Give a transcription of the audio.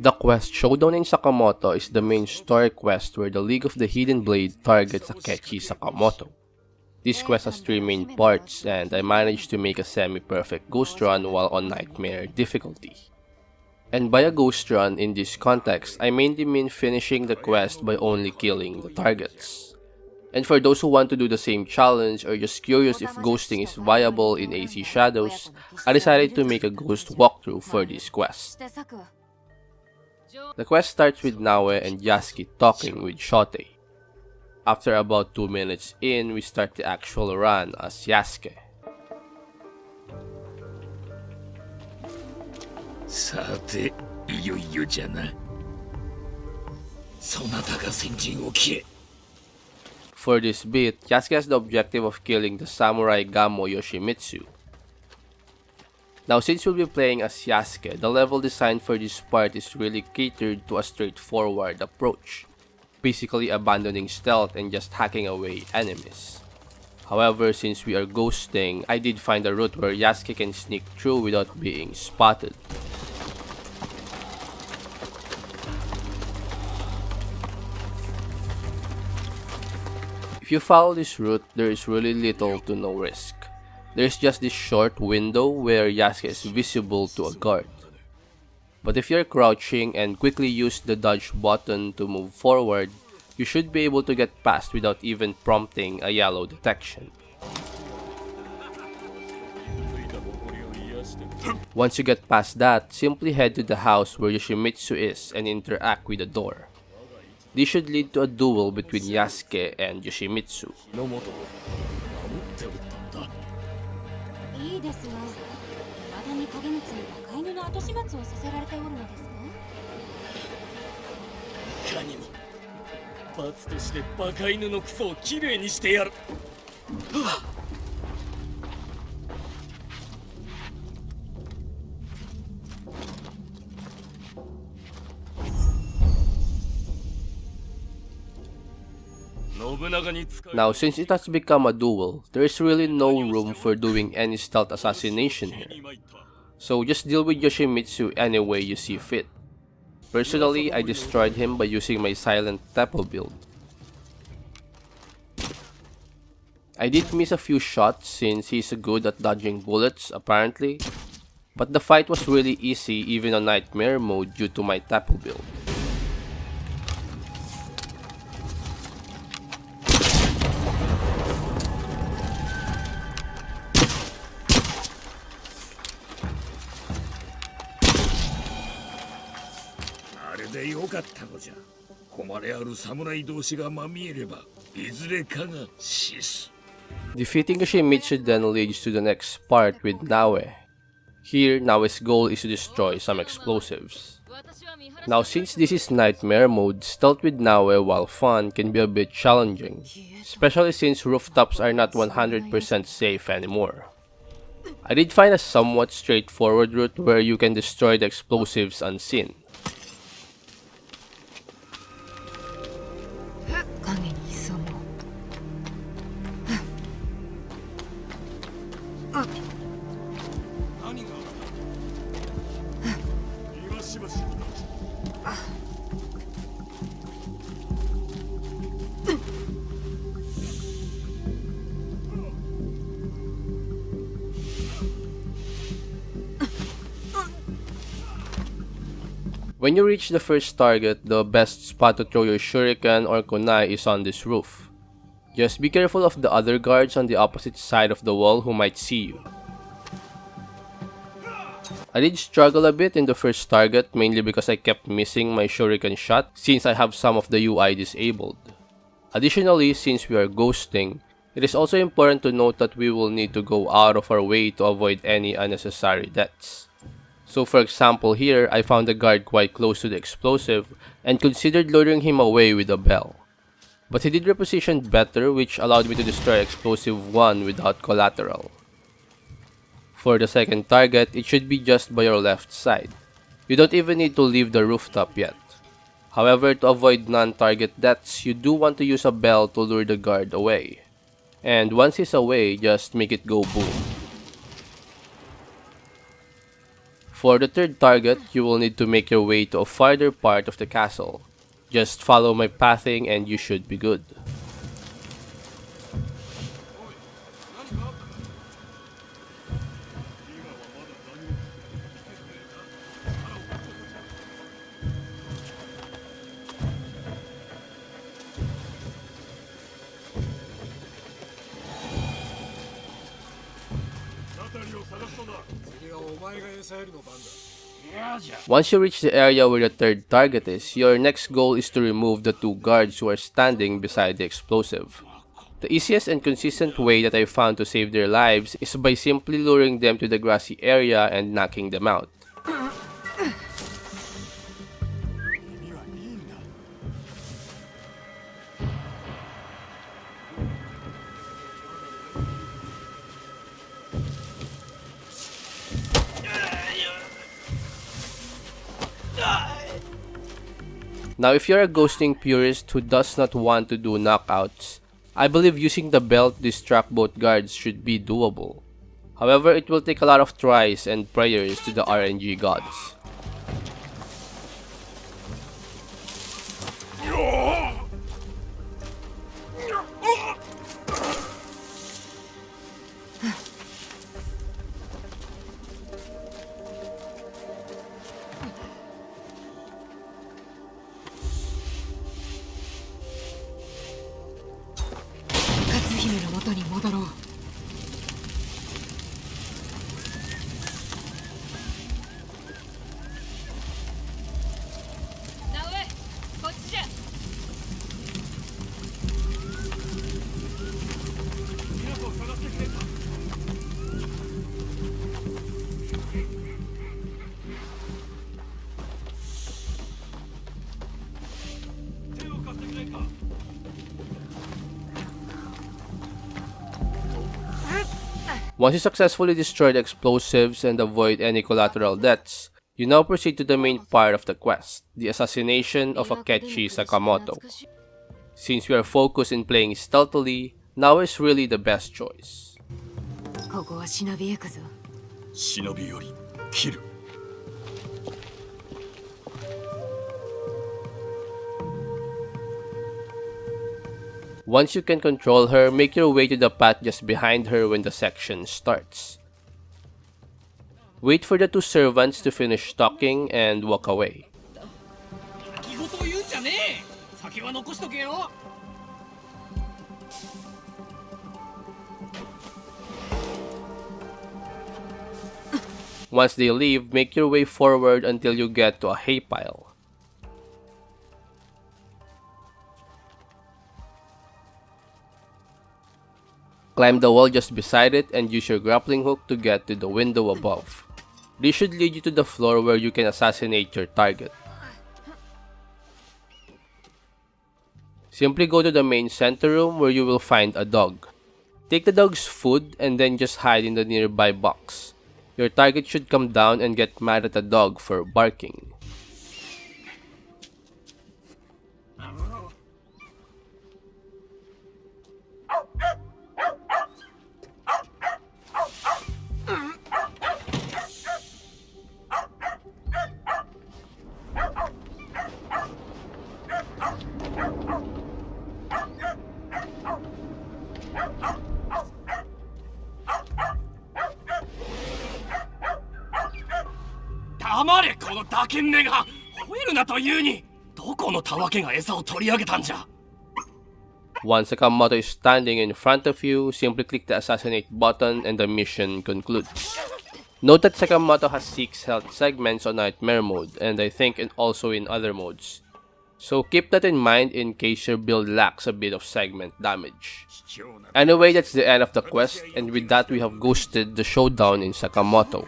The quest Showdown in Sakamoto is the main story quest where the League of the Hidden Blade targets Akechi Sakamoto. This quest has 3 main parts, and I managed to make a semi-perfect ghost run while on nightmare difficulty. And by a ghost run in this context, I mainly mean finishing the quest by only killing the targets. And for those who want to do the same challenge or just curious if ghosting is viable in acshadows, I decided to make a ghost walkthrough for this quest. The quest starts with Naoe and Yasuke talking with Shote. After about 2 minutes in, we start the actual run as Yasuke. さて、いよいよじゃな。そなたが先陣を切れ。 For this bit, Yasuke has the objective of killing the samurai Gamo Yoshimitsu. Now since we'll be playing as Yasuke, the level design for this part is really catered to a straightforward approach, basically abandoning stealth and just hacking away enemies. However, since we are ghosting, I did find a route where Yasuke can sneak through without being spotted. If you follow this route, there is really little to no risk. There's just this short window where Yasuke is visible to a guard. But if you're crouching and quickly use the dodge button to move forward, you should be able to get past without even prompting a yellow detection. Once you get past that, simply head to the house where Yoshimitsu is and interact with the door. This should lead to a duel between Yasuke and Yoshimitsu. いいですわ。まだに影光に赤犬の後始末をさせられておるのですか。いかにも罰としてバカ犬のクソをきれいにしてやる。Now, since it has become a duel, there is really no room for doing any stealth assassination here. So just deal with Yoshimitsu any way you see fit. Personally, I destroyed him by using my silent tempo build. I did miss a few shots since he's good at dodging bullets apparently, but the fight was really easy even on nightmare mode due to my tempo build. Defeating Yoshimitsu then leads to the next part with Naoe. Here, Naoe's goal is to destroy some explosives. Now since this is nightmare mode, stealth with Naoe while fun can be a bit challenging, especially since rooftops are not 100% safe anymore. I did find a somewhat straightforward route where you can destroy the explosives unseen. When you reach the first target, the best spot to throw your shuriken or kunai is on this roof. Just be careful of the other guards on the opposite side of the wall who might see you. I did struggle a bit in the first target, mainly because I kept missing my shuriken shot since I have some of the UI disabled. Additionally, since we are ghosting, it is also important to note that we will need to go out of our way to avoid any unnecessary deaths. So for example here, I found the guard quite close to the explosive and considered luring him away with a bell. But he did reposition better, which allowed me to destroy explosive 1 without collateral. For the second target, it should be just by your left side. You don't even need to leave the rooftop yet. However, to avoid non-target deaths, you do want to use a bell to lure the guard away. And once he's away, just make it go boom. For the third target, you will need to make your way to a farther part of the castle. Just follow my pathing and you should be good. Once you reach the area where the third target is, your next goal is to remove the two guards who are standing beside the explosive. The easiest and consistent way that I found to save their lives is by simply luring them to the grassy area and knocking them out. Now, if you're a ghosting purist who does not want to do knockouts, I believe using the belt to distract both guards should be doable. However, it will take a lot of tries and prayers to the RNG gods. Once you successfully destroy the explosives and avoid any collateral deaths, you now proceed to the main part of the quest, the assassination of Akechi Sakamoto. Since we are focused in playing stealthily, now is really the best choice. Once you can control her, make your way to the path just behind her when the section starts. Wait for the two servants to finish talking and walk away. Once they leave, make your way forward until you get to a hay pile. Climb the wall just beside it and use your grappling hook to get to the window above. This should lead you to the floor where you can assassinate your target. Simply go to the main center room where you will find a dog. Take the dog's food and then just hide in the nearby box. Your target should come down and get mad at the dog for barking. Once Sakamoto is standing in front of you, simply click the Assassinate button and the mission concludes. Note that Sakamoto has 6 health segments on Nightmare mode, and I think also in other modes. So keep that in mind in case your build lacks a bit of segment damage. Anyway, that's the end of the quest, and with that we have ghosted the showdown in Sakamoto.